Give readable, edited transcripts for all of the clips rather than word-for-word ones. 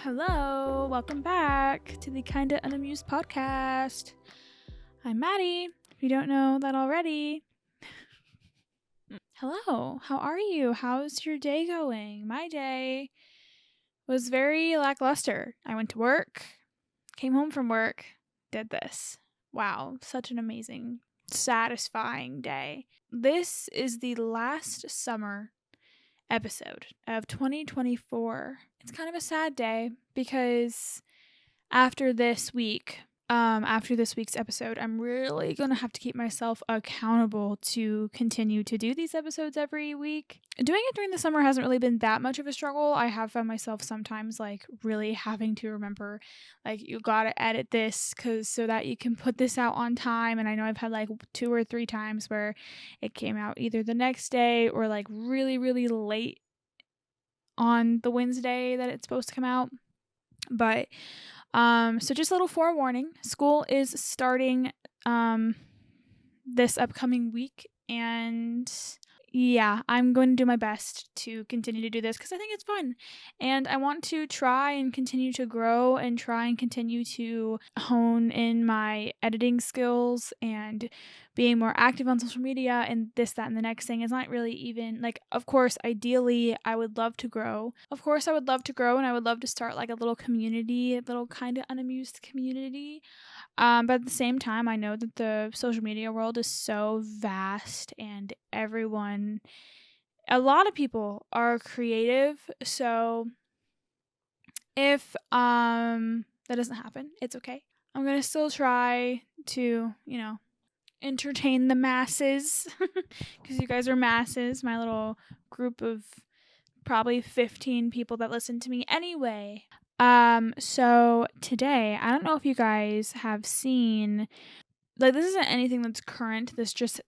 Hello, welcome back to the Kinda Unamused podcast. I'm Maddie, if you don't know that already. Hello, how are you? How's your day going? My day was very lackluster. I went to work, came home from work, did this. Wow, such an amazing, satisfying day. This is the last summer episode of 2024. It's kind of a sad day because after this week's episode, I'm really going to have to keep myself accountable to continue to do these episodes every week. Doing it during the summer hasn't really been that much of a struggle. I have found myself sometimes really having to remember you got to edit this so that you can put this out on time. And I know I've had 2 or 3 times where it came out either the next day or really, really late on the Wednesday that it's supposed to come out. But so just a little forewarning, school is starting this upcoming week, and yeah, I'm going to do my best to continue to do this because I think it's fun, and I want to try and continue to grow and try and continue to hone in my editing skills and being more active on social media and this, that, and the next thing. It's not really even of course, ideally, I would love to grow. Of course, I would love to grow, and I would love to start a little community, a little kind of unamused community. But at the same time, I know that the social media world is so vast and a lot of people are creative. So if that doesn't happen, it's okay. I'm going to still try to, entertain the masses because you guys are masses, my little group of probably 15 people that listen to me anyway. So today, I don't know if you guys have seen, this isn't anything that's current, this just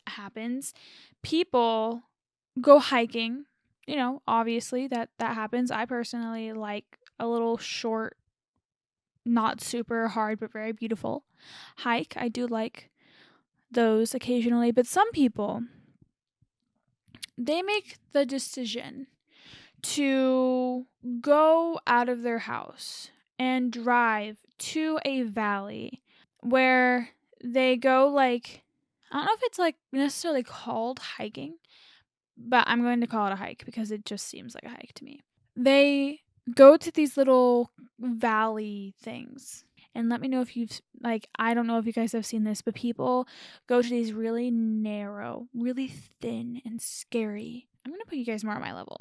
happens. People go hiking, obviously that happens. I personally like a little short, not super hard, but very beautiful hike. I do like those occasionally, but some people, they make the decision to go out of their house and drive to a valley where they go I don't know if it's necessarily called hiking, but I'm going to call it a hike because it just seems like a hike to me. They go to these little valley things. And let me know if you've, I don't know if you guys have seen this, but people go to these really narrow, really thin and scary. I'm going to put you guys more at my level.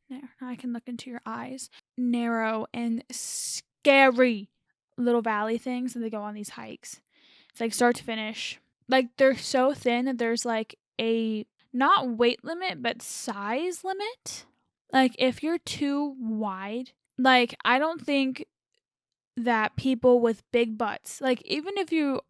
There, now I can look into your eyes. Narrow and scary little valley things, and they go on these hikes. It's start to finish. They're so thin that there's a not weight limit, but size limit. If you're too wide, I don't think that people with big butts, even if you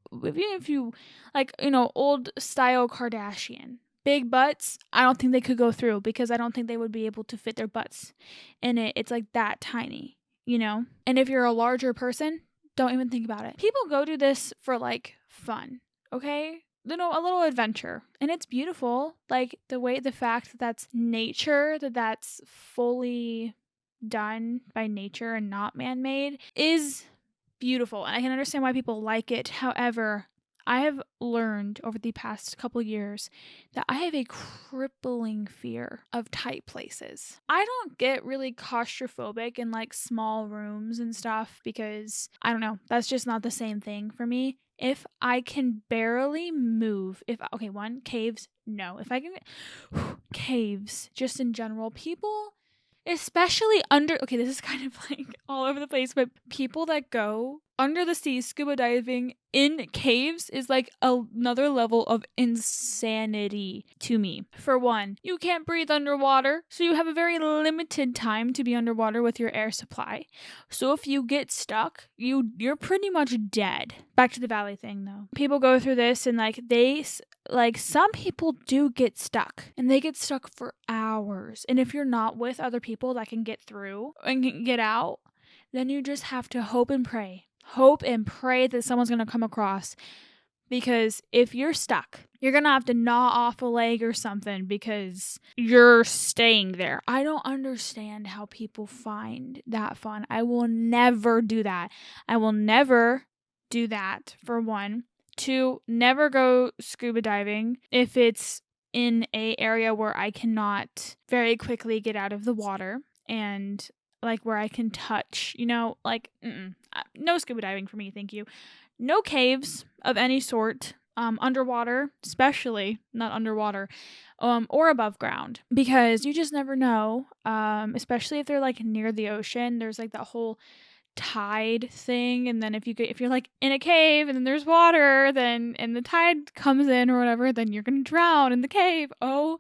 old style Kardashian, big butts, I don't think they could go through because I don't think they would be able to fit their butts in it. It's that tiny, And if you're a larger person, don't even think about it. People go do this for fun, okay? A little adventure, and it's beautiful. The fact that that's nature, that's fully done by nature and not man-made is beautiful, and I can understand why people like it. However, I have learned over the past couple years that I have a crippling fear of tight places. I don't get really claustrophobic in small rooms and stuff because I don't know, that's just not the same thing for me. If I can barely move, caves, no. If I can, caves, just in general, people, especially this is kind of all over the place, but people that go under the sea scuba diving in caves is another level of insanity to me. For one, you can't breathe underwater, so you have a very limited time to be underwater with your air supply. So if you get stuck, you're pretty much dead. Back to the valley thing though. People go through this and some people do get stuck, and they get stuck for hours. And if you're not with other people that can get through and can get out, then you just have to hope and pray that someone's going to come across. Because if you're stuck you're going to have to gnaw off a leg or something because you're staying there. I don't understand how people find that fun. I will never do that. I will never do that, for one. Two, never go scuba diving if it's in a area where I cannot very quickly get out of the water and like where I can touch, like no scuba diving for me, thank you. No caves of any sort, underwater, especially not underwater, or above ground, because you just never know, especially if they're like near the ocean. There's like that whole tide thing, and then if you're like in a cave and then there's water, then and the tide comes in or whatever, then you're gonna drown in the cave. Oh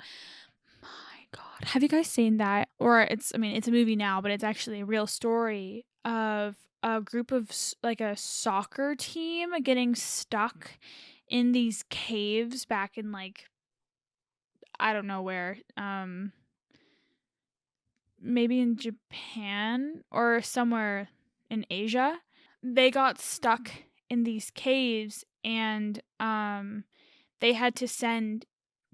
my god, have you guys seen that? Or it's a movie now, but it's actually a real story of a group of like a soccer team getting stuck in these caves back in like I don't know where, maybe in Japan or somewhere in Asia. They got stuck in these caves, and they had to send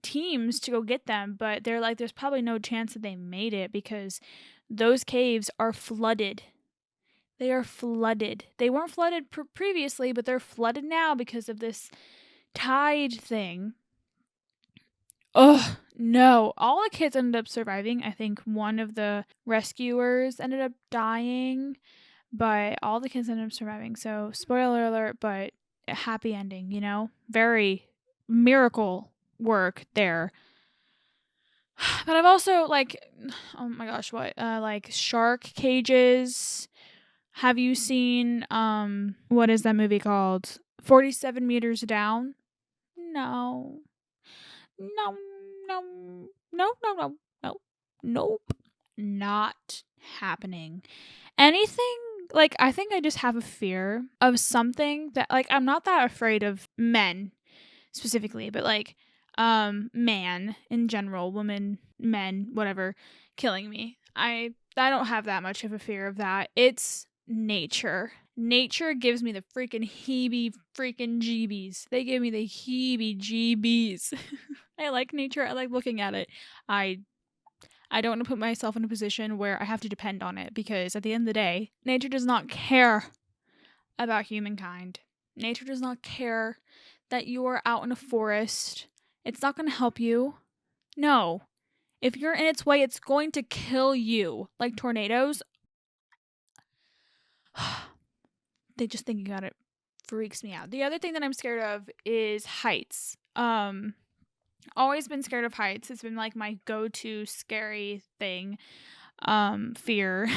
teams to go get them, but they're like there's probably no chance that they made it because those caves are flooded. They are flooded. They weren't flooded previously, but they're flooded now because of this tide thing. Oh, no. All the kids ended up surviving. I think one of the rescuers ended up dying, but all the kids ended up surviving. So, spoiler alert, but a happy ending, Very miracle work there. But I've also like, oh my gosh, what? Like shark cages. Have you seen what is that movie called? 47 Meters Down? No. No, no, no, no, no, no, nope, not happening. Anything, like, I think I just have a fear of something that, like, I'm not that afraid of men specifically, but, like, man in general, women, men, whatever, killing me. I don't have that much of a fear of that. It's nature. Nature gives me the freaking jeebies. They give me the jeebies. I like nature. I like looking at it. I don't want to put myself in a position where I have to depend on it because at the end of the day, nature does not care about humankind. Nature does not care that you are out in a forest. It's not going to help you. No. If you're in its way, it's going to kill you. Like tornadoes. They just thinking about it freaks me out. The other thing that I'm scared of is heights. Always been scared of heights. It's been like my go-to scary thing, fear.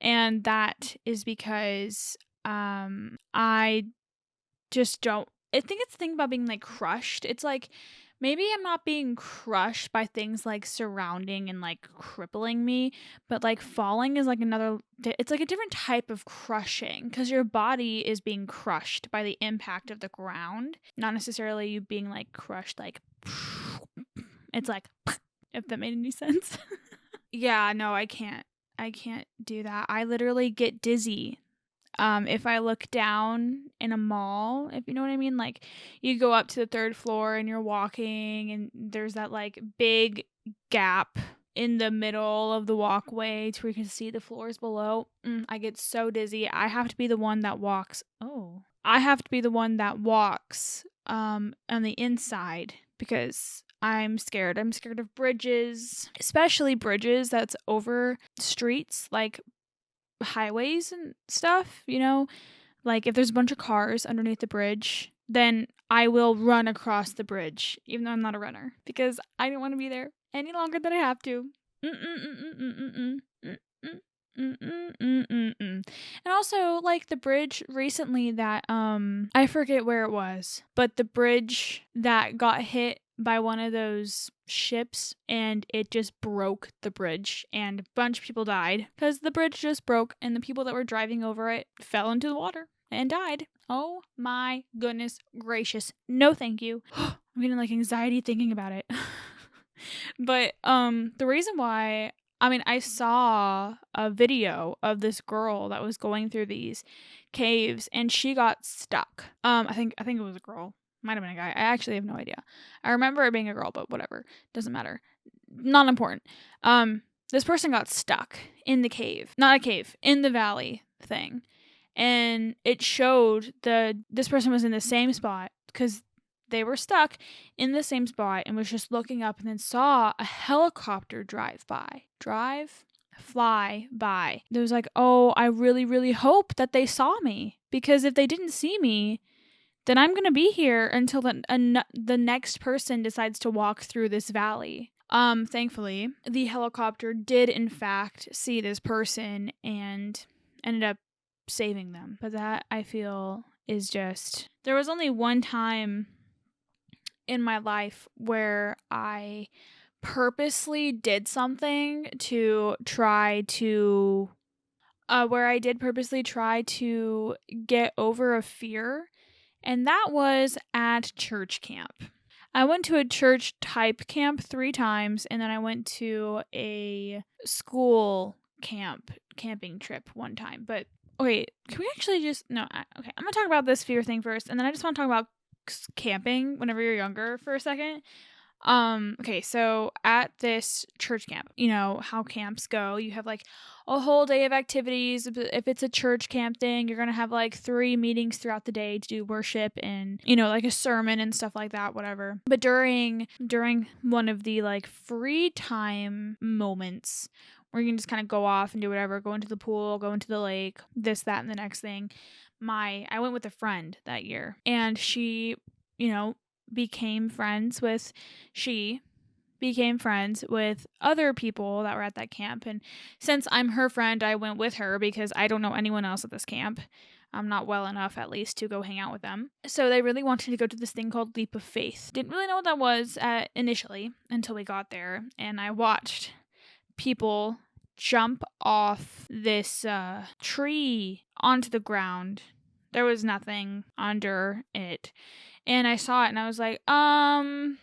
And that is because I just don't, I think it's the thing about being like crushed. It's like maybe I'm not being crushed by things like surrounding and like crippling me, but like falling is like it's like a different type of crushing because your body is being crushed by the impact of the ground, not necessarily you being like crushed like it's like if that made any sense. Yeah, no, I can't do that. I literally get dizzy if I look down in a mall, if you know what I mean. Like you go up to the third floor and you're walking and there's that like big gap in the middle of the walkway to where you can see the floors below. I get so dizzy. I have to be the one that walks. I have to be the one that walks on the inside because I'm scared. I'm scared of bridges, especially bridges that's over streets like highways and stuff, like if there's a bunch of cars underneath the bridge, then I will run across the bridge even though I'm not a runner because I don't want to be there any longer than I have to. And also like the bridge recently that I forget where it was, but the bridge that got hit by one of those ships and it just broke the bridge and a bunch of people died because the bridge just broke and the people that were driving over it fell into the water and died. Oh my goodness gracious. No thank you. I'm getting like anxiety thinking about it. But the reason why, I saw a video of this girl that was going through these caves and she got stuck. I think it was a girl. Might have been a guy. I actually have no idea. I remember it being a girl, but whatever. Doesn't matter. Not important. This person got stuck in the cave. Not a cave, in the valley thing. And it showed this person was in the same spot because they were stuck in the same spot and was just looking up and then saw a helicopter fly by. It was like, oh, I really, really hope that they saw me, because if they didn't see me, then I'm going to be here until the next person decides to walk through this valley. Thankfully, the helicopter did in fact see this person and ended up saving them. But that, I feel, is just... There was only one time in my life where I purposely did something to try to... where I did purposely try to get over a fear, and that was at church camp. I went to a church type camp 3 times, and then I went to a school camping trip 1 time. But okay, can we actually just... No, okay, I'm going to talk about this fear thing first, and then I just want to talk about camping whenever you're younger for a second. Okay, so at this church camp, you know how camps go. You have like a whole day of activities. If it's a church camp thing, you're going to have like 3 meetings throughout the day to do worship and, you know, like a sermon and stuff like that, whatever. But during one of the like free time moments where you can just kind of go off and do whatever, go into the pool, go into the lake, this, that, and the next thing. I went with a friend that year, and she, you know, became friends with other people that were at that camp. And since I'm her friend, I went with her because I don't know anyone else at this camp. I'm not well enough, at least, to go hang out with them. So they really wanted to go to this thing called Leap of Faith. Didn't really know what that was initially until we got there, and I watched people jump off this tree onto the ground. There was nothing under it. And I saw it and I was like, no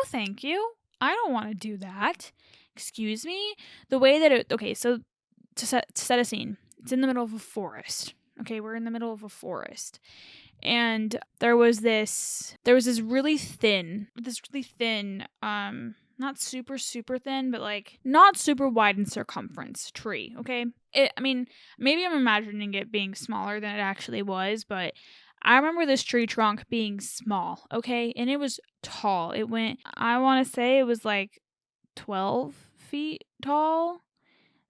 thank you. I don't want to do that. Excuse me? The way that it... Okay, so to set a scene. It's in the middle of a forest. Okay, we're in the middle of a forest. And there was this really thin, not super, super thin, but like not super wide in circumference tree, okay? I mean, maybe I'm imagining it being smaller than it actually was, but I remember this tree trunk being small, okay? And it was tall. It went, I want to say it was like 12 feet tall.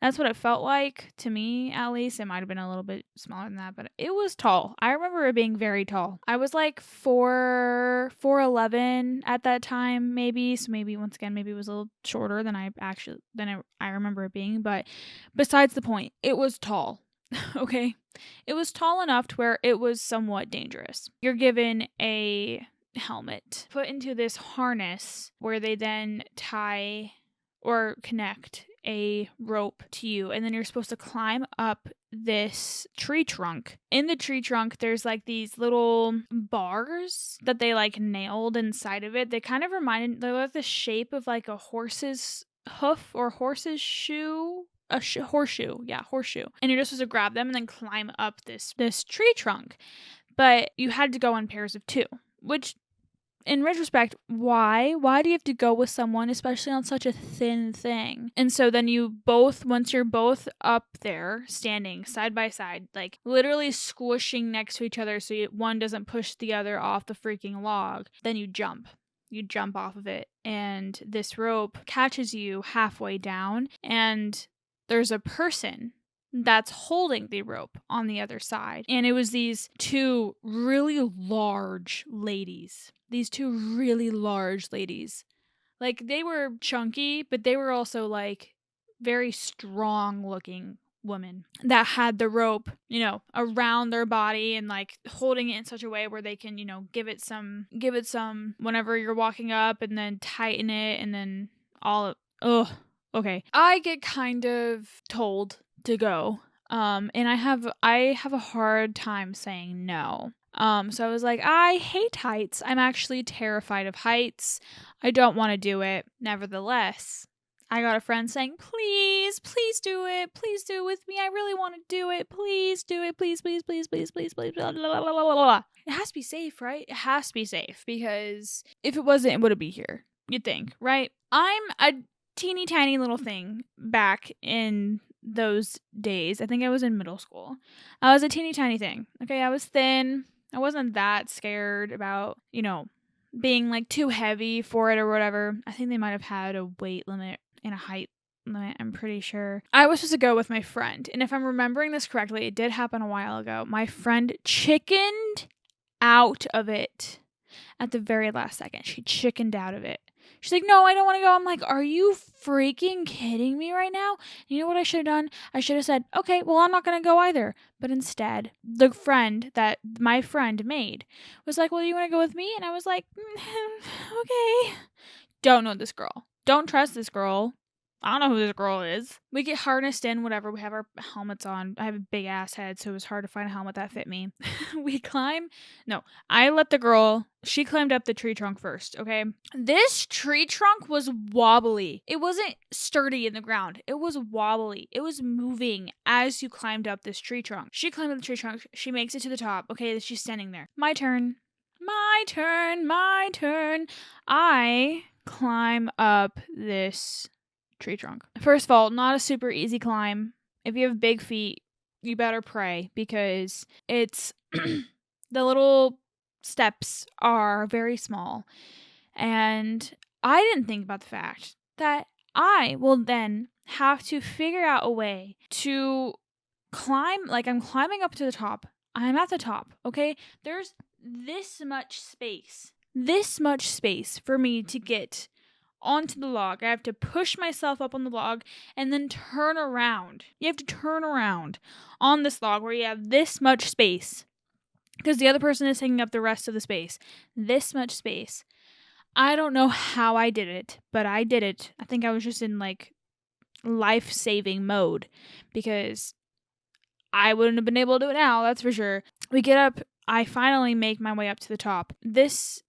That's what it felt like to me, at least. It might have been a little bit smaller than that, but it was tall. I remember it being very tall. I was like 4'11" at that time, maybe. So maybe, once again, maybe it was a little shorter than I remember it being. But besides the point, it was tall. Okay? It was tall enough to where it was somewhat dangerous. You're given a helmet, put into this harness where they then tie or connect a rope to you, and then you're supposed to climb up this tree trunk. In the tree trunk, there's like these little bars that they like nailed inside of it. They kind of they're like the shape of like a horse's hoof or horse's shoe. Horseshoe. Yeah, horseshoe. And you're just supposed to grab them and then climb up this tree trunk. But you had to go in pairs of 2, which, in retrospect, why? Why do you have to go with someone, especially on such a thin thing? And so then once you're both up there, standing side by side, like literally squishing next to each other so one doesn't push the other off the freaking log, then you jump. You jump off of it, and this rope catches you halfway down, and there's a person that's holding the rope on the other side. And it was these 2 really large ladies. Like, they were chunky, but they were also like very strong looking women that had the rope, you know, around their body and like holding it in such a way where they can, you know, give it some whenever you're walking up, and then tighten it, and then okay. I get kind of told to go. And I have a hard time saying no. So I was like, I hate heights. I'm actually terrified of heights. I don't want to do it. Nevertheless, I got a friend saying, please do it. Please do it with me. I really want to do it. Please do it. Please, please, please, please, please, please. Blah, blah, blah, blah, blah. It has to be safe, right? It has to be safe because if it wasn't, it wouldn't be here. You'd think, right? I'm a teeny tiny little thing back in those days. I think I was in middle school. I was a teeny tiny thing. Okay, I was thin. I wasn't that scared about, being like too heavy for it or whatever. I think they might have had a weight limit and a height limit, I'm pretty sure. I was supposed to go with my friend, and if I'm remembering this correctly, it did happen a while ago. My friend chickened out of it at the very last second. She chickened out of it. She's like, no, I don't want to go. I'm like, are you freaking kidding me right now? You know what I should have done? I should have said, okay, well, I'm not going to go either. But instead, the friend that my friend made was like, well, you want to go with me? And I was like, okay. Don't know this girl. Don't trust this girl. I don't know who this girl is. We get harnessed in, whatever. We have our helmets on. I have a big ass head, so it was hard to find a helmet that fit me. We climb. No, I let the girl. She climbed up the tree trunk first, okay? This tree trunk was wobbly. It wasn't sturdy in the ground. It was wobbly. It was moving as you climbed up this tree trunk. She climbed up the tree trunk. She makes it to the top. Okay, she's standing there. My turn. My turn. My turn. I climb up this tree trunk. First of all, not a super easy climb. If you have big feet, you better pray because it's the little steps are very small. And I didn't think about the fact that I will then have to figure out a way to climb, like I'm climbing up to the top. I'm at the top, okay? There's this much space for me to get onto the log. I have to push myself up on the log and then turn around. You have to turn around on this log where you have this much space because the other person is taking up the rest of the space. This much space. I don't know how I did it, but I did it. I think I was just in like life-saving mode because I wouldn't have been able to do it now, that's for sure. We get up. I finally make my way up to the top. This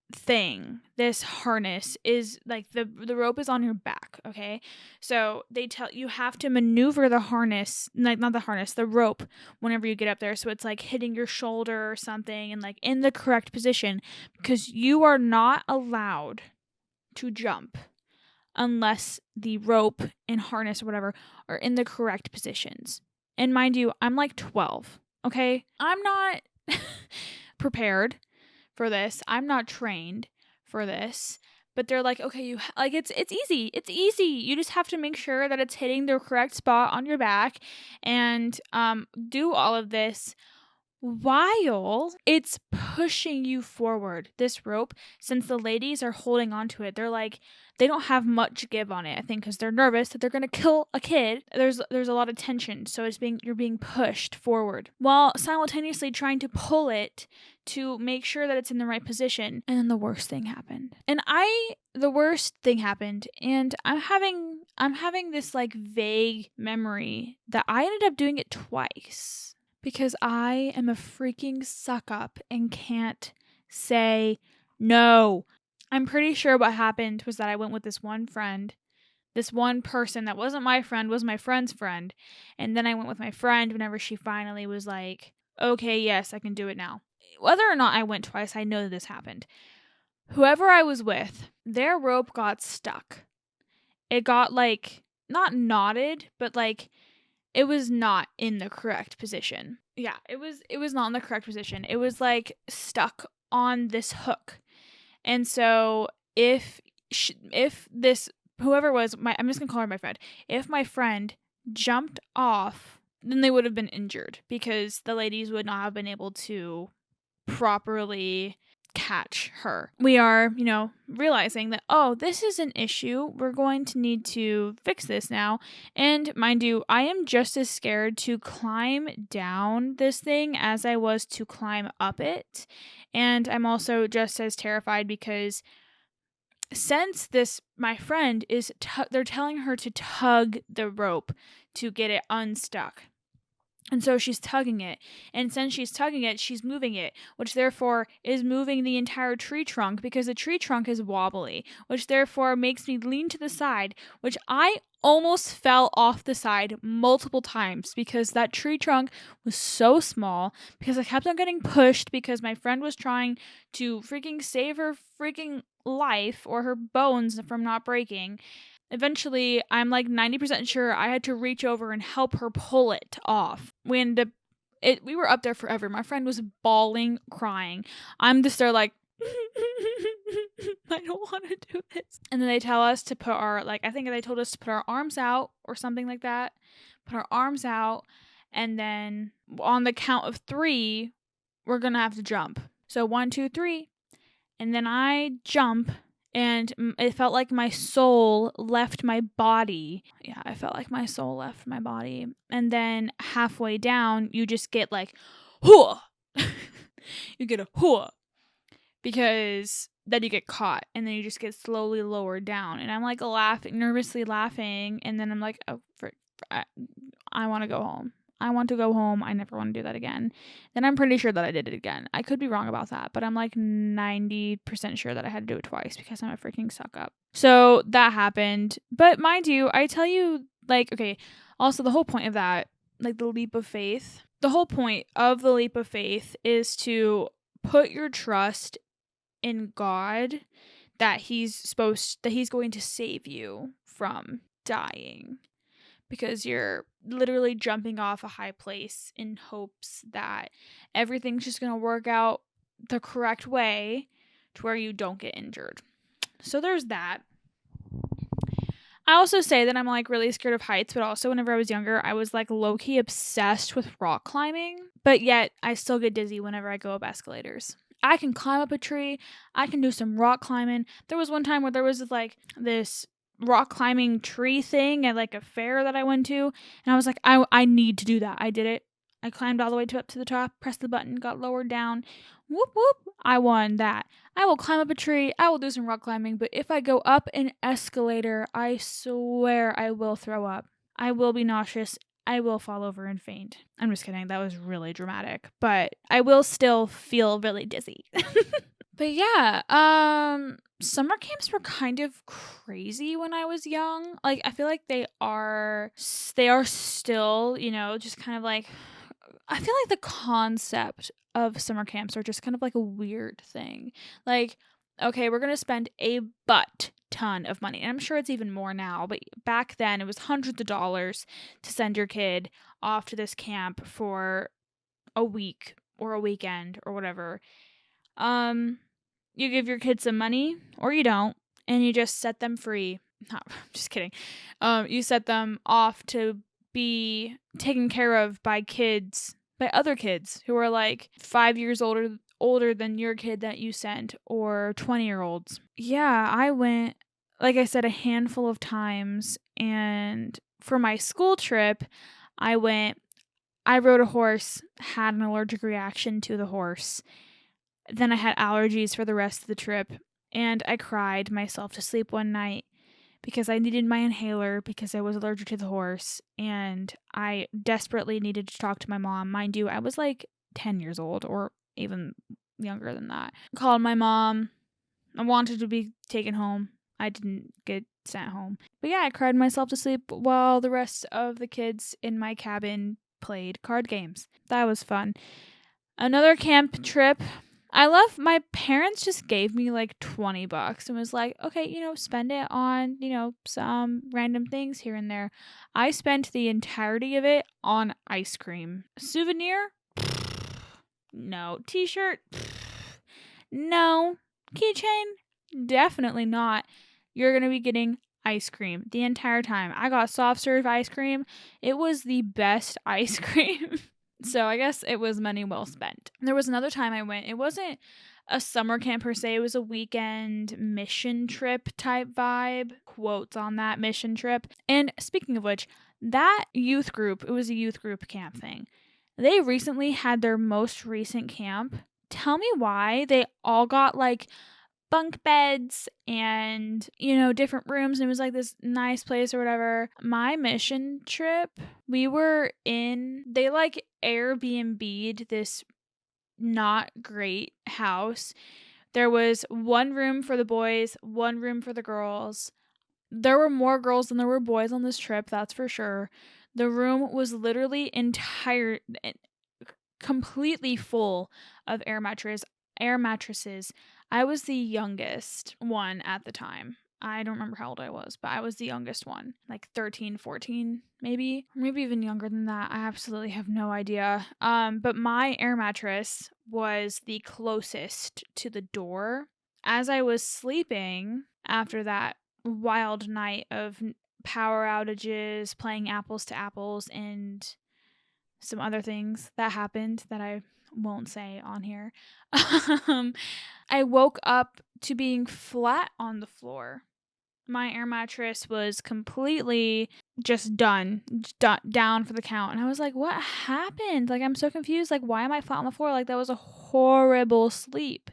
harness is like the rope is on your back, okay? So they tell you have to maneuver the harness, like not the harness, the rope whenever you get up there. So it's like hitting your shoulder or something and like in the correct position because you are not allowed to jump unless the rope and harness or whatever are in the correct positions. And mind you, I'm like 12, okay? I'm not prepared for this. I'm not trained for this. But they're like, okay, it's easy. It's easy. You just have to make sure that it's hitting the correct spot on your back and do all of this while it's pushing you forward, this rope, since the ladies are holding onto it. They're like, they don't have much give on it, I think, because they're nervous that they're going to kill a kid. There's a lot of tension, so you're being pushed forward while simultaneously trying to pull it to make sure that it's in the right position. And then the worst thing happened. And I'm having this like vague memory that I ended up doing it twice. Because I am a freaking suck up and can't say no. I'm pretty sure what happened was that I went with this one friend. This one person that wasn't my friend was my friend's friend. And then I went with my friend whenever she finally was like, okay, yes, I can do it now. Whether or not I went twice, I know that this happened. Whoever I was with, their rope got stuck. It got like, not knotted, but like, it was not in the correct position. Yeah, it was not in the correct position. It was like stuck on this hook. And so if this, whoever it was, I'm just going to call her my friend. If my friend jumped off, then they would have been injured because the ladies would not have been able to properly catch her. We are, realizing that, oh, this is an issue. We're going to need to fix this now. And mind you, I am just as scared to climb down this thing as I was to climb up it. And I'm also just as terrified because since my friend is, they're telling her to tug the rope to get it unstuck. And so she's tugging it. And since she's tugging it, she's moving it, which therefore is moving the entire tree trunk because the tree trunk is wobbly, which therefore makes me lean to the side, which I almost fell off the side multiple times because that tree trunk was so small, because I kept on getting pushed because my friend was trying to freaking save her freaking life or her bones from not breaking. Eventually, I'm like 90% sure I had to reach over and help her pull it off. We were up there forever. My friend was bawling, crying. I'm just there like, I don't want to do this. And then they tell us to put I think they told us to put our arms out or something like that. Put our arms out. And then on the count of 3, we're going to have to jump. So 1, 2, 3. And then I jump. And it felt like my soul left my body. Yeah, I felt like my soul left my body. And then halfway down, you just get like, hooah! You get a hooah. Because then you get caught. And then you just get slowly lowered down. And I'm like nervously laughing. And then I'm like, oh, I want to go home. I want to go home. I never want to do that again. Then I'm pretty sure that I did it again. I could be wrong about that, but I'm like 90% sure that I had to do it twice because I'm a freaking suck up. So that happened. But mind you, I tell you, like, okay, also the whole point of that, like the leap of faith, the whole point of the leap of faith is to put your trust in God that he's going to save you from dying. Because you're literally jumping off a high place in hopes that everything's just going to work out the correct way to where you don't get injured. So there's that. I also say that I'm like really scared of heights, but also whenever I was younger, I was like low-key obsessed with rock climbing. But yet I still get dizzy whenever I go up escalators. I can climb up a tree. I can do some rock climbing. There was one time where there was like this rock climbing tree thing at like a fair that I went to, and I was like, I need to do that. I did it. I climbed all the way up to the top, pressed the button, got lowered down. Whoop whoop. I won that. I will climb up a tree. I will do some rock climbing, but if I go up an escalator, I swear I will throw up. I will be nauseous. I will fall over and faint. I'm just kidding. That was really dramatic, but I will still feel really dizzy. But yeah, summer camps were kind of crazy when I was young. Like, I feel like they are still, just kind of like, I feel like the concept of summer camps are just kind of like a weird thing. Like, okay, we're going to spend a butt ton of money. And I'm sure it's even more now, but back then it was hundreds of dollars to send your kid off to this camp for a week or a weekend or whatever. You give your kids some money, or you don't, and you just set them free. No, just kidding. You set them off to be taken care of by other kids who are like 5 years older than your kid that you sent, or 20-year-olds. Yeah, I went, like I said, a handful of times, and for my school trip, I rode a horse, had an allergic reaction to the horse. Then I had allergies for the rest of the trip, and I cried myself to sleep one night because I needed my inhaler because I was allergic to the horse, and I desperately needed to talk to my mom. Mind you, I was like 10 years old or even younger than that. I called my mom. I wanted to be taken home. I didn't get sent home. But yeah, I cried myself to sleep while the rest of the kids in my cabin played card games. That was fun. Another camp trip. My parents just gave me like $20 and was like, okay, spend it on, some random things here and there. I spent the entirety of it on ice cream. Souvenir? No. T-shirt? No. Keychain? Definitely not. You're going to be getting ice cream the entire time. I got soft serve ice cream. It was the best ice cream. So I guess it was money well spent. There was another time I went. It wasn't a summer camp per se. It was a weekend mission trip type vibe. Quotes on that mission trip. And speaking of which, that youth group, it was a youth group camp thing. They recently had their most recent camp. Tell me why they all got like bunk beds and, different rooms. And it was like this nice place or whatever. My mission trip, they like Airbnb'd this not great house. There was one room for the boys, one room for the girls, There were more girls than there were boys on this trip, that's for sure. The room was literally completely full of air mattresses. I was the youngest one at the time. I don't remember how old I was, but I was the youngest one, like 13, 14, maybe, or maybe even younger than that. I absolutely have no idea. But my air mattress was the closest to the door. As I was sleeping after that wild night of power outages, playing apples to apples, and some other things that happened that I won't say on here. I woke up to being flat on the floor. My air mattress was completely just down for the count. And I was like, what happened? Like, I'm so confused. Like, why am I flat on the floor? Like, that was a horrible sleep.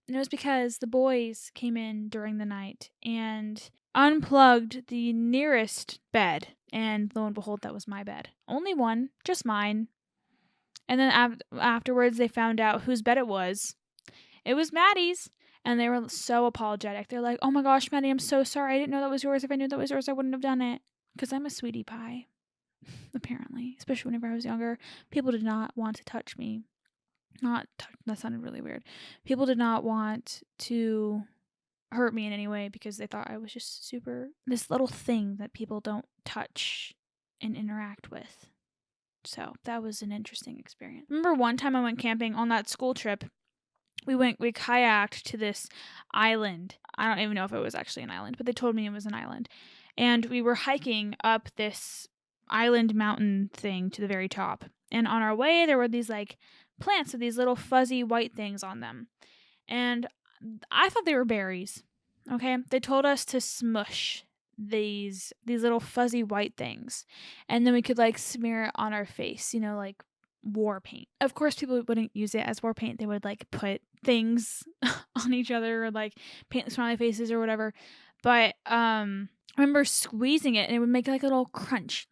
And it was because the boys came in during the night and unplugged the nearest bed. And lo and behold, that was my bed. Only one, just mine. And then afterwards, they found out whose bed it was. It was Maddie's. And they were so apologetic. They're like, oh my gosh, Maddie, I'm so sorry. I didn't know that was yours. If I knew that was yours, I wouldn't have done it. Because I'm a sweetie pie, apparently. Especially whenever I was younger. People did not want to touch me. That sounded really weird. People did not want to hurt me in any way because they thought I was just this little thing that people don't touch and interact with. So that was an interesting experience. Remember one time I went camping on that school trip. We kayaked to this island. I don't even know if it was actually an island, but they told me it was an island. And we were hiking up this island mountain thing to the very top. And on our way, there were these like plants with these little fuzzy white things on them. And I thought they were berries. Okay? They told us to smush these little fuzzy white things. And then we could like smear it on our face, like war paint. Of course, people wouldn't use it as war paint. They would like put things on each other or like paint the smiley faces or whatever. But I remember squeezing it and it would make like a little crunch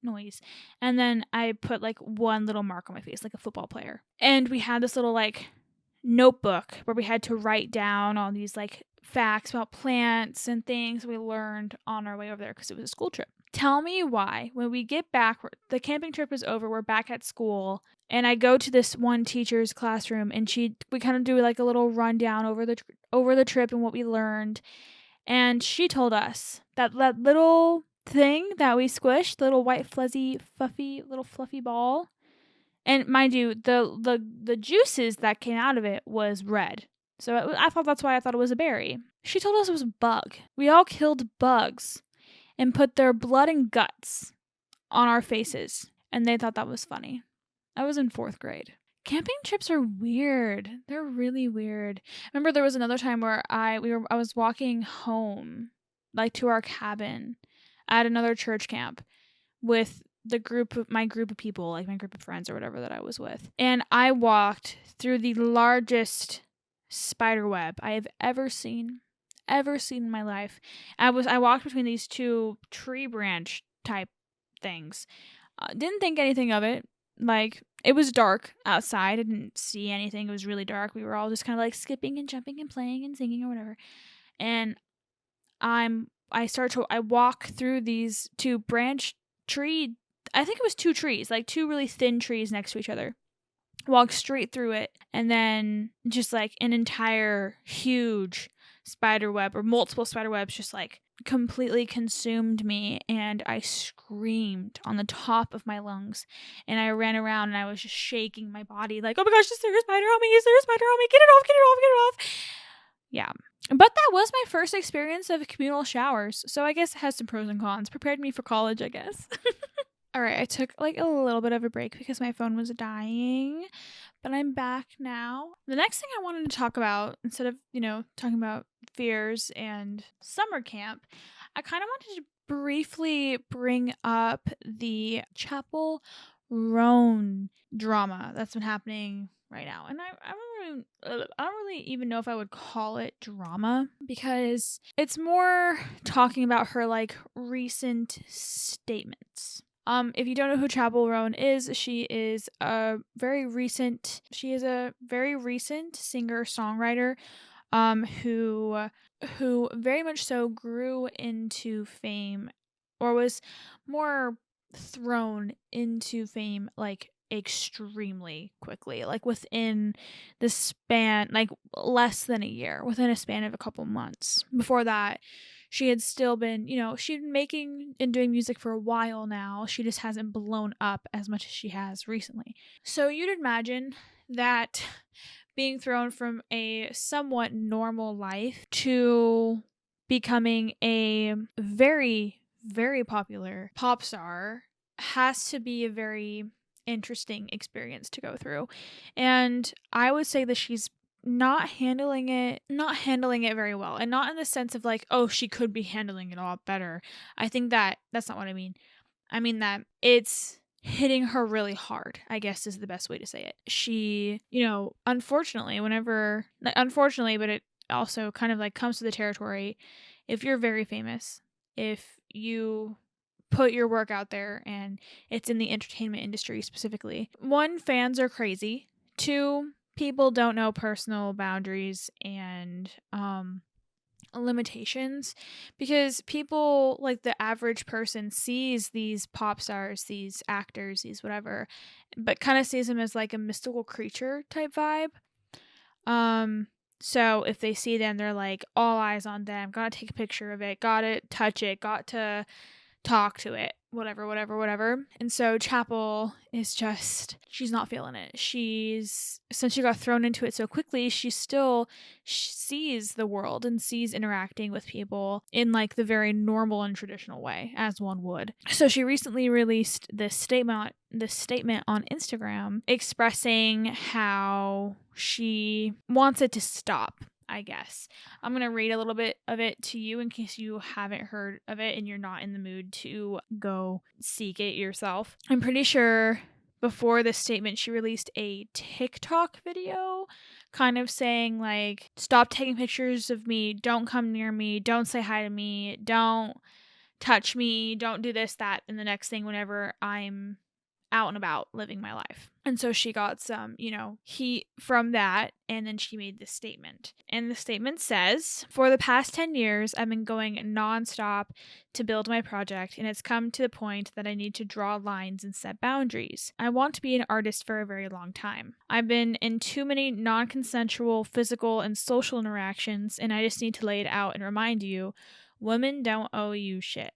noise. And then I put like one little mark on my face, like a football player. And we had this little like notebook where we had to write down all these like facts about plants and things we learned on our way over there because it was a school trip. Tell me why, when we get back, the camping trip is over, we're back at school, and I go to this one teacher's classroom, and we kind of do like a little rundown over the trip and what we learned, and she told us that little thing that we squished, the little white fluffy ball, and mind you, the juices that came out of it was red. So I thought that's why I thought it was a berry. She told us it was a bug. We all killed bugs and put their blood and guts on our faces. And they thought that was funny. I was in 4th grade. Camping trips are weird. They're really weird. Remember there was another time where I was walking home, like to our cabin at another church camp with my group of people, like my group of friends or whatever that I was with. And I walked through the largest spider web I have ever seen in my life. I walked between these two tree branch type things. Didn't think anything of it. Like, it was dark outside. I didn't see anything. It was really dark. We were all just kind of like skipping and jumping and playing and singing or whatever. And I walk through these two branch tree, I think it was 2 trees, like 2 really thin trees next to each other. Walk straight through it, and then just like an entire huge spider web or multiple spider webs just like completely consumed me, and I screamed on the top of my lungs, and I ran around and I was just shaking my body like, oh my gosh, is there a spider on me? Is there a spider on me? Get it off. Yeah. But that was my first experience of communal showers, so I guess it has some pros and cons. Prepared me for college, I guess. All right, I took like a little bit of a break because my phone was dying, but I'm back now. The next thing I wanted to talk about, instead of, talking about fears and summer camp, I kind of wanted to briefly bring up the Chappell Roan drama that's been happening right now. And I don't really even know if I would call it drama, because it's more talking about her like recent statements. If you don't know who Chappell Roan is, she is a very recent singer-songwriter who very much so grew into fame, or was more thrown into fame like extremely quickly, like within the span, like less than a year, within a span of a couple months. Before that, she had still been, she'd been making and doing music for a while now. She just hasn't blown up as much as she has recently. So you'd imagine that being thrown from a somewhat normal life to becoming a very, very popular pop star has to be a very interesting experience to go through. And I would say that she's not handling it very well. And not in the sense of like, oh, she could be handling it a lot better. I think that's not what I mean. I mean that it's hitting her really hard, I guess is the best way to say it. She, unfortunately, but it also kind of like comes to the territory. If you're very famous, if you put your work out there and it's in the entertainment industry specifically, one, fans are crazy. Two, people don't know personal boundaries and limitations, because people, like the average person, sees these pop stars, these actors, these whatever, but kind of sees them as like a mystical creature type vibe. So if they see them, they're like all eyes on them, gotta take a picture of it, gotta touch it, got to talk to it, whatever. And so Chappell is just, she's not feeling it. Since she got thrown into it so quickly, she sees the world and sees interacting with people in like the very normal and traditional way, as one would. So she recently released this statement on Instagram expressing how she wants it to stop, I guess. I'm going to read a little bit of it to you in case you haven't heard of it and you're not in the mood to go seek it yourself. I'm pretty sure before this statement, she released a TikTok video kind of saying like, stop taking pictures of me, don't come near me, don't say hi to me, don't touch me, don't do this, that, and the next thing whenever I'm out and about living my life. And so she got some, heat from that, and then she made this statement. And the statement says, for the past 10 years, I've been going nonstop to build my project, and it's come to the point that I need to draw lines and set boundaries. I want to be an artist for a very long time. I've been in too many non-consensual physical and social interactions, and I just need to lay it out and remind you, women don't owe you shit.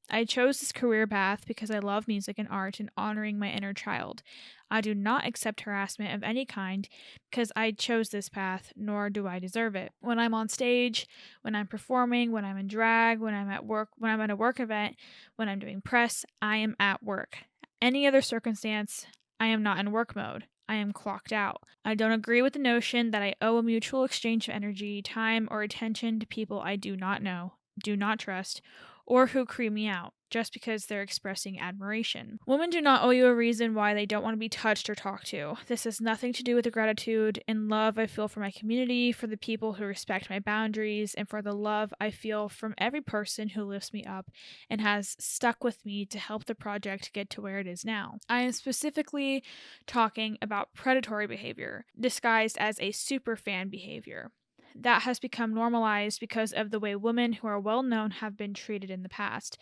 I chose this career path because I love music and art and honoring my inner child. I do not accept harassment of any kind because I chose this path, nor do I deserve it. When I'm on stage, when I'm performing, when I'm in drag, when I'm at work, when I'm at a work event, when I'm doing press, I am at work. Any other circumstance, I am not in work mode. I am clocked out. I don't agree with the notion that I owe a mutual exchange of energy, time, or attention to people I do not know, do not trust, or who creep me out just because they're expressing admiration. Women do not owe you a reason why they don't want to be touched or talked to. This has nothing to do with the gratitude and love I feel for my community, for the people who respect my boundaries, and for the love I feel from every person who lifts me up and has stuck with me to help the project get to where it is now. I am specifically talking about predatory behavior, disguised as a super fan behavior. That has become normalized because of the way women who are well known have been treated in the past.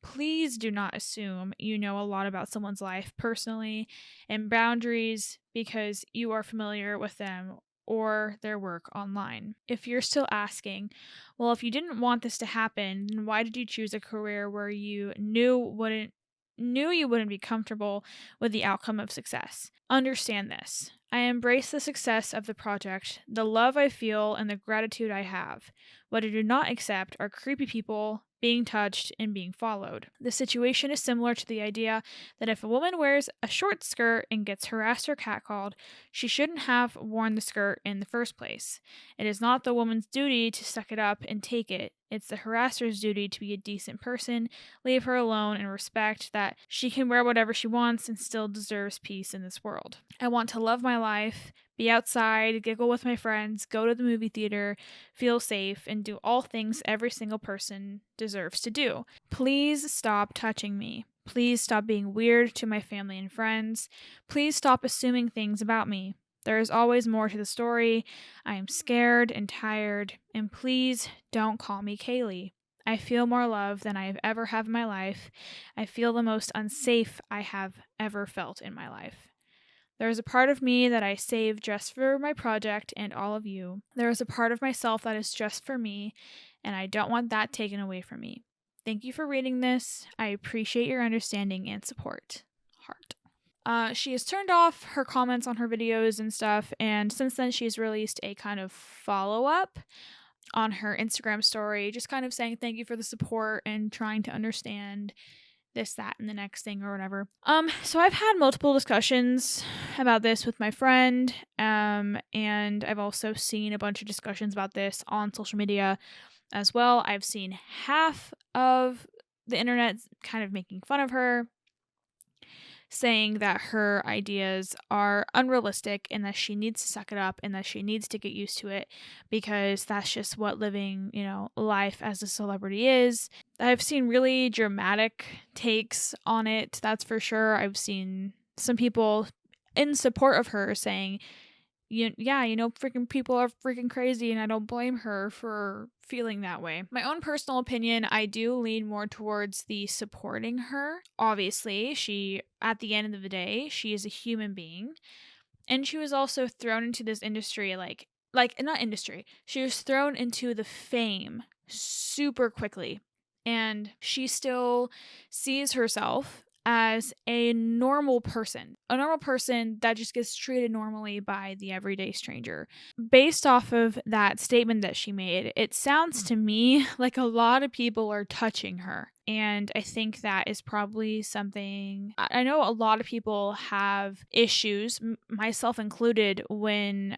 Please do not assume you know a lot about someone's life personally and boundaries because you are familiar with them or their work online. If you're still asking, well, if you didn't want this to happen, then why did you choose a career where you knew you wouldn't be comfortable with the outcome of success? Understand this. I embrace the success of the project, the love I feel, and the gratitude I have. What I do not accept are creepy people being touched and being followed. The situation is similar to the idea that if a woman wears a short skirt and gets harassed or catcalled, she shouldn't have worn the skirt in the first place. It is not the woman's duty to suck it up and take it. It's the harasser's duty to be a decent person, leave her alone, and respect that she can wear whatever she wants and still deserves peace in this world. I want to love my life, be outside, giggle with my friends, go to the movie theater, feel safe, and do all things every single person deserves to do. Please stop touching me. Please stop being weird to my family and friends. Please stop assuming things about me. There is always more to the story. I am scared and tired, and please don't call me Kaylee. I feel more love than I have ever had in my life. I feel the most unsafe I have ever felt in my life. There is a part of me that I saved just for my project and all of you. There is a part of myself that is just for me, and I don't want that taken away from me. Thank you for reading this. I appreciate your understanding and support. Heart. She has turned off her comments on her videos and stuff, and since then she's released a kind of follow-up on her Instagram story, just kind of saying thank you for the support and trying to understand this, that, and the next thing or whatever. So I've had multiple discussions about this with my friend, and I've also seen a bunch of discussions about this on social media as well. I've seen half of the internet kind of making fun of her, saying that her ideas are unrealistic and that she needs to suck it up and that she needs to get used to it because that's just what living, life as a celebrity is. I've seen really dramatic takes on it, that's for sure. I've seen some people in support of her saying, freaking people are freaking crazy, and I don't blame her for feeling that way. My own personal opinion, I do lean more towards the supporting her. Obviously, at the end of the day, she is a human being, and she was also thrown into this industry, not industry. She was thrown into the fame super quickly, and she still sees herself as a normal person that just gets treated normally by the everyday stranger. Based off of that statement that she made, it sounds to me like a lot of people are touching her. And I think that is probably something, I know a lot of people have issues, myself included, when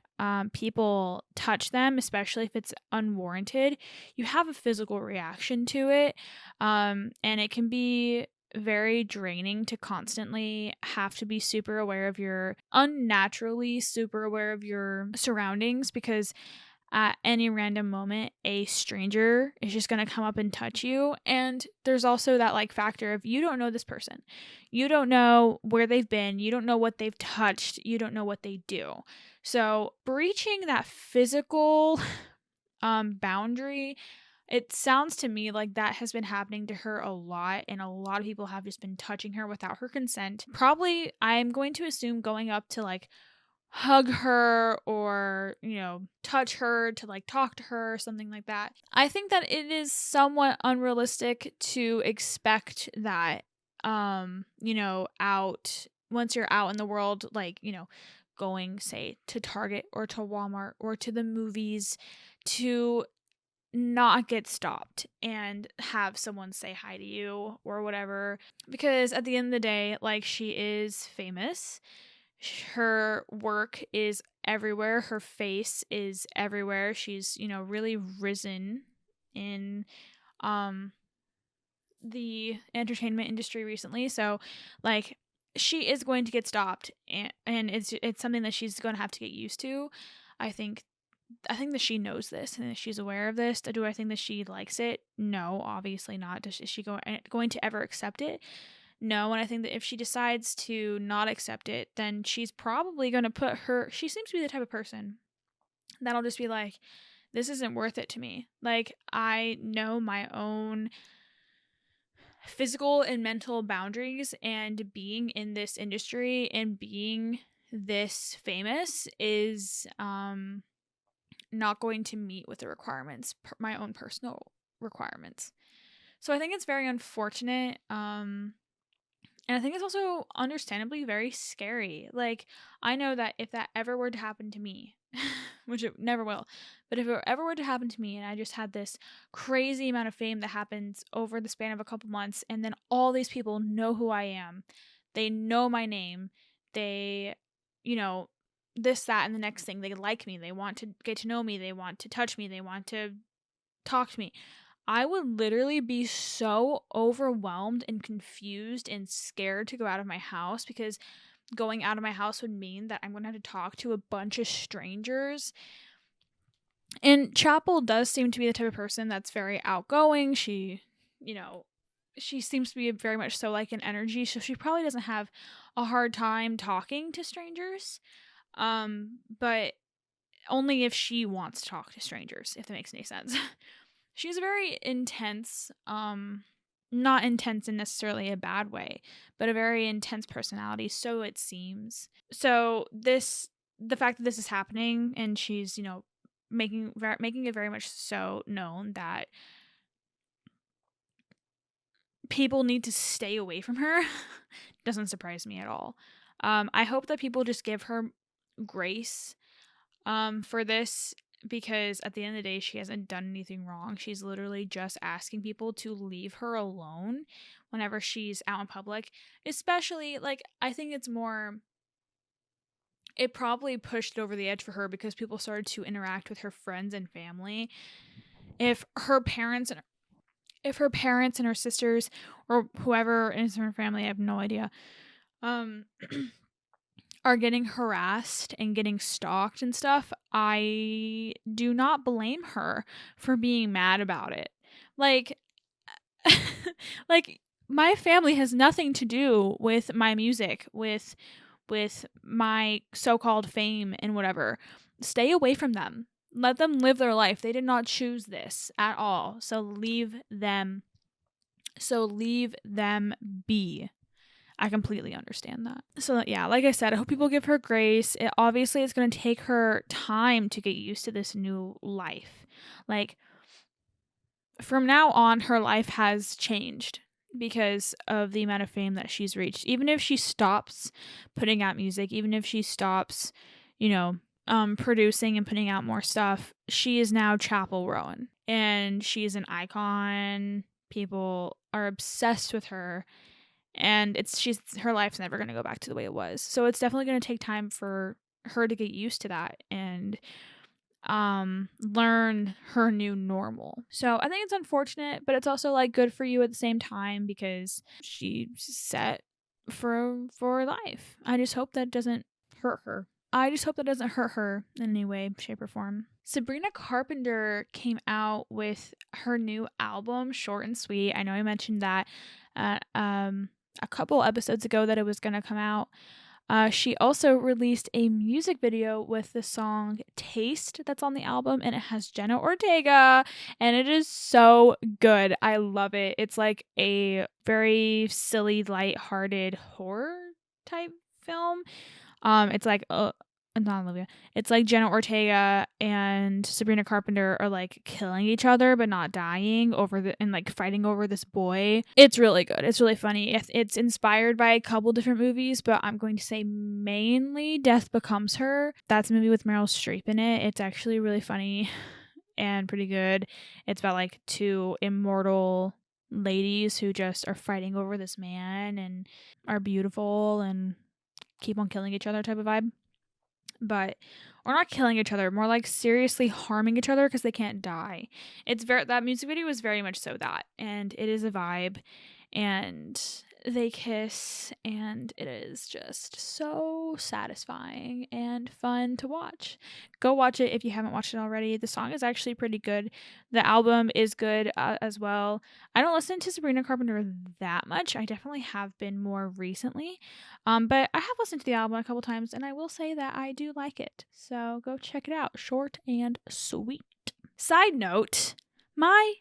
people touch them, especially if it's unwarranted. You have a physical reaction to it, and it can be very draining to constantly have to be unnaturally super aware of your surroundings, because at any random moment a stranger is just going to come up and touch you. And there's also that factor of, you don't know this person, you don't know where they've been, you don't know what they've touched, you don't know what they do. So breaching that physical boundary, it sounds to me like that has been happening to her a lot, and a lot of people have just been touching her without her consent. Probably, I'm going to assume, going up to hug her or, touch her, to talk to her or something like that. I think that it is somewhat unrealistic to expect that, once you're out in the world, going, say, to Target or to Walmart or to the movies, to not get stopped and have someone say hi to you or whatever. Because at the end of the day, she is famous. Her work is everywhere. Her face is everywhere. She's, really risen in the entertainment industry recently. So, she is going to get stopped, and it's something that she's going to have to get used to. I think that she knows this and that she's aware of this. Do I think that she likes it? No, obviously not. Is she going to ever accept it? No. And I think that if she decides to not accept it, then she's probably going to she seems to be the type of person that'll just be like, this isn't worth it to me. I know my own physical and mental boundaries, and being in this industry and being this famous is not going to meet with the requirements, my own personal requirements. So I think it's very unfortunate. And I think it's also understandably very scary. I know that if that ever were to happen to me, which it never will, but if it ever were to happen to me and I just had this crazy amount of fame that happens over the span of a couple months, and then all these people know who I am, they know my name, they, this, that, and the next thing, they like me, they want to get to know me, they want to touch me, they want to talk to me, I would literally be so overwhelmed and confused and scared to go out of my house, because going out of my house would mean that I'm going to have to talk to a bunch of strangers. And Chappell does seem to be the type of person that's very outgoing. She seems to be very much so an energy, so she probably doesn't have a hard time talking to strangers. But only if she wants to talk to strangers, if that makes any sense. She's a very intense, not intense in necessarily a bad way, but a very intense personality, so it seems. So the fact that this is happening, and she's, making it very much so known that people need to stay away from her doesn't surprise me at all. I hope that people just give her grace for this, because at the end of the day, she hasn't done anything wrong. She's literally just asking people to leave her alone whenever she's out in public. Especially, like, I think it probably pushed it over the edge for her because people started to interact with her friends and family. If her parents and her sisters, or whoever is in her family, I have no idea, are getting harassed and getting stalked and stuff, I do not blame her for being mad about it. Like, like, my family has nothing to do with my music, with my so-called fame and whatever. Stay away from them. Let them live their life. They did not choose this at all. So leave them be. I completely understand that. So yeah, like I said, I hope people give her grace. Obviously, it's going to take her time to get used to this new life. Like, from now on, her life has changed because of the amount of fame that she's reached. Even if she stops putting out music, even if she stops, producing and putting out more stuff, she is now Chappell Rowan, and she's an icon. People are obsessed with her, and her life's never going to go back to the way it was. So it's definitely going to take time for her to get used to that and learn her new normal. So I think it's unfortunate, but it's also like good for you at the same time, because she's set for life. I just hope that doesn't hurt her. In any way, shape, or form. Sabrina Carpenter came out with her new album, Short and Sweet. I know I mentioned that a couple episodes ago that it was going to come out. She also released a music video with the song Taste that's on the album, and it has Jenna Ortega, and it is so good. I love it. It's like a very silly, lighthearted horror type film. It's like not Olivia. It's like Jenna Ortega and Sabrina Carpenter are like killing each other but not dying and like fighting over this boy. It's really good. It's really funny. It's inspired by a couple different movies, but I'm going to say mainly Death Becomes Her. That's a movie with Meryl Streep in it. It's actually really funny and pretty good. It's about like two immortal ladies who just are fighting over this man and are beautiful and keep on killing each other type of vibe. But, or not killing each other, more like seriously harming each other because they can't die. That music video is very much so that, and it is a vibe, and they kiss, and it is just so satisfying and fun to watch. Go watch it if you haven't watched it already. The song is actually pretty good. The album is good as well. I don't listen to Sabrina Carpenter that much. I definitely have been more recently. But I have listened to the album a couple times, and I will say that I do like it. So go check it out. Short and Sweet. Side note, my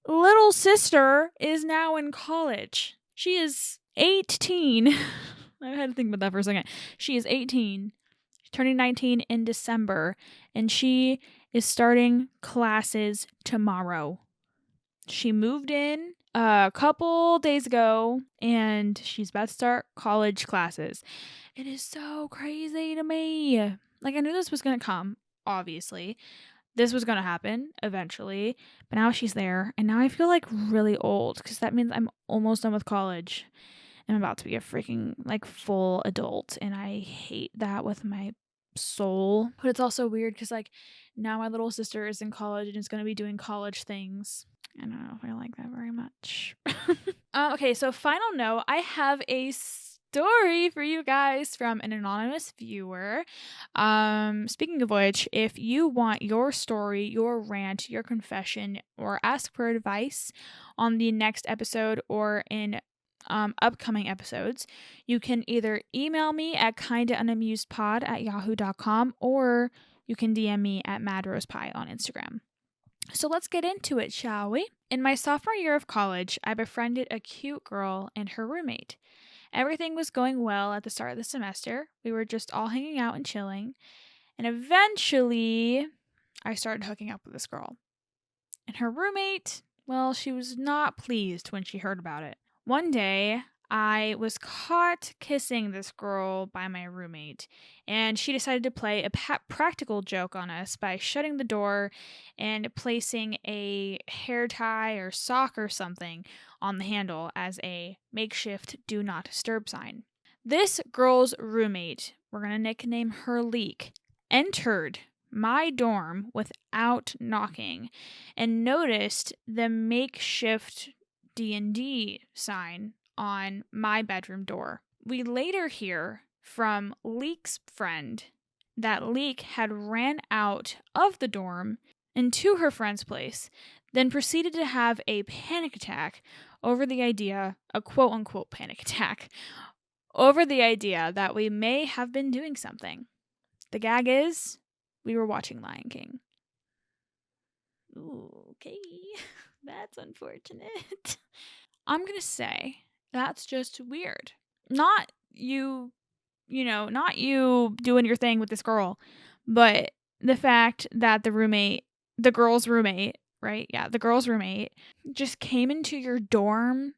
little sister is now in college. She is 18. I had to think about that for a second. She is 18. She's turning 19 in December, and she is starting classes tomorrow. She moved in a couple days ago, and she's about to start college classes. It is so crazy to me. Like, I knew this was going to come, obviously. This was going to happen eventually, but now she's there, and now I feel like really old, because that means I'm almost done with college. I'm about to be a freaking like full adult, and I hate that with my soul. But it's also weird because like now my little sister is in college and is going to be doing college things. I don't know if I like that very much. Okay, so final note, I have a story for you guys from an anonymous viewer. Speaking of which, if you want your story, your rant, your confession, or ask for advice on the next episode or in upcoming episodes, you can either email me at kindaunamusedpod@yahoo.com, or you can DM me at madrosepie on Instagram. So let's get into it, shall we? In my sophomore year of college, I befriended a cute girl and her roommate. Everything was going well at the start of the semester. We were just all hanging out and chilling. And eventually, I started hooking up with this girl. And her roommate, well, she was not pleased when she heard about it. One day, I was caught kissing this girl by my roommate, and she decided to play a practical joke on us by shutting the door and placing a hair tie or sock or something on the handle as a makeshift do not disturb sign. This girl's roommate, we're going to nickname her Leek, entered my dorm without knocking and noticed the makeshift D&D sign on my bedroom door. We later hear from Leek's friend that Leek had ran out of the dorm and to her friend's place, then proceeded to have a panic attack over the idea, a quote-unquote panic attack, over the idea that we may have been doing something. The gag is, we were watching Lion King. Ooh, okay. That's unfortunate. I'm going to say that's just weird. Not you doing your thing with this girl, but the fact that the girl's roommate, right? Yeah, the girl's roommate just came into your dorm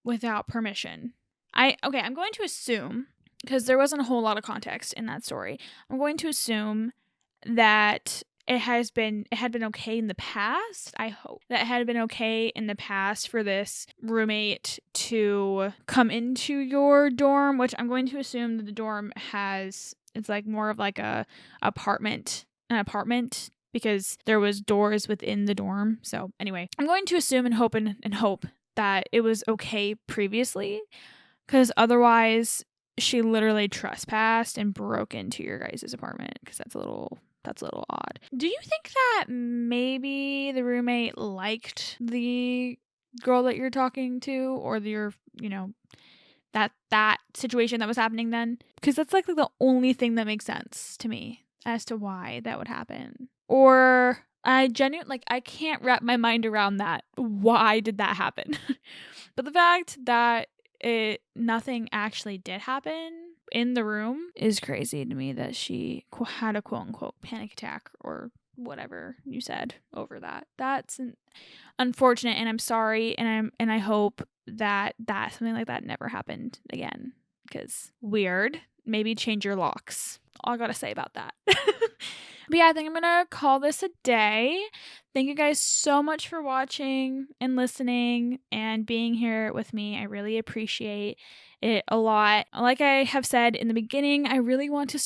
without permission. I'm going to assume, because there wasn't a whole lot of context in that story, I'm going to assume that it had been okay in the past. I hope that it had been okay in the past for this roommate to come into your dorm, which I'm going to assume that the dorm it's like more of like an apartment, because there was doors within the dorm. So anyway, I'm going to assume and hope that it was okay previously, because otherwise she literally trespassed and broke into your guys' apartment, because that's a little odd. Do you think that maybe the roommate liked the girl that you're talking to, or that situation that was happening then? Because that's like the only thing that makes sense to me as to why that would happen. Or I can't wrap my mind around that. Why did that happen? But the fact that nothing actually did happen in the room is crazy to me, that she had a quote-unquote panic attack or whatever you said over that. That's unfortunate, and I'm sorry, and I hope that something like that never happened again, because weird. Maybe change your locks. All I gotta say about that. But yeah, I think I'm gonna call this a day. Thank you guys so much for watching and listening and being here with me. I really appreciate it a lot. Like I have said in the beginning, I really want to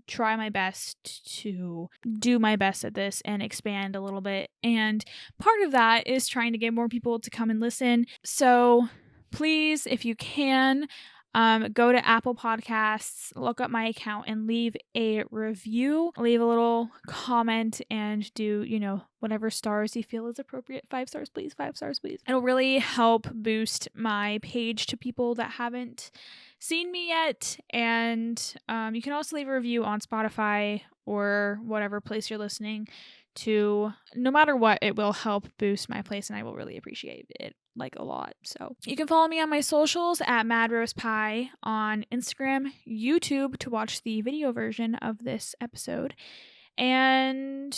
try my best to do my best at this and expand a little bit. And part of that is trying to get more people to come and listen. So please, if you can, go to Apple Podcasts, look up my account, and leave a review. Leave a little comment and do, whatever stars you feel is appropriate. 5 stars, please. 5 stars, please. It'll really help boost my page to people that haven't seen me yet. And you can also leave a review on Spotify or whatever place you're listening to. No matter what, it will help boost my place, and I will really appreciate it a lot. So you can follow me on my socials at madrosepie on Instagram, YouTube to watch the video version of this episode, and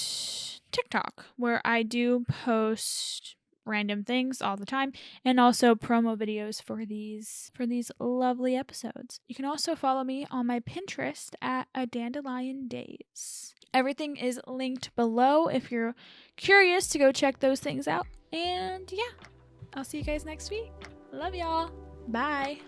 TikTok, where I do post random things all the time, and also promo videos for these lovely episodes. You can also follow me on my Pinterest at A Dandelion Days. Everything is linked below if you're curious to go check those things out. And yeah, I'll see you guys next week. Love y'all. Bye.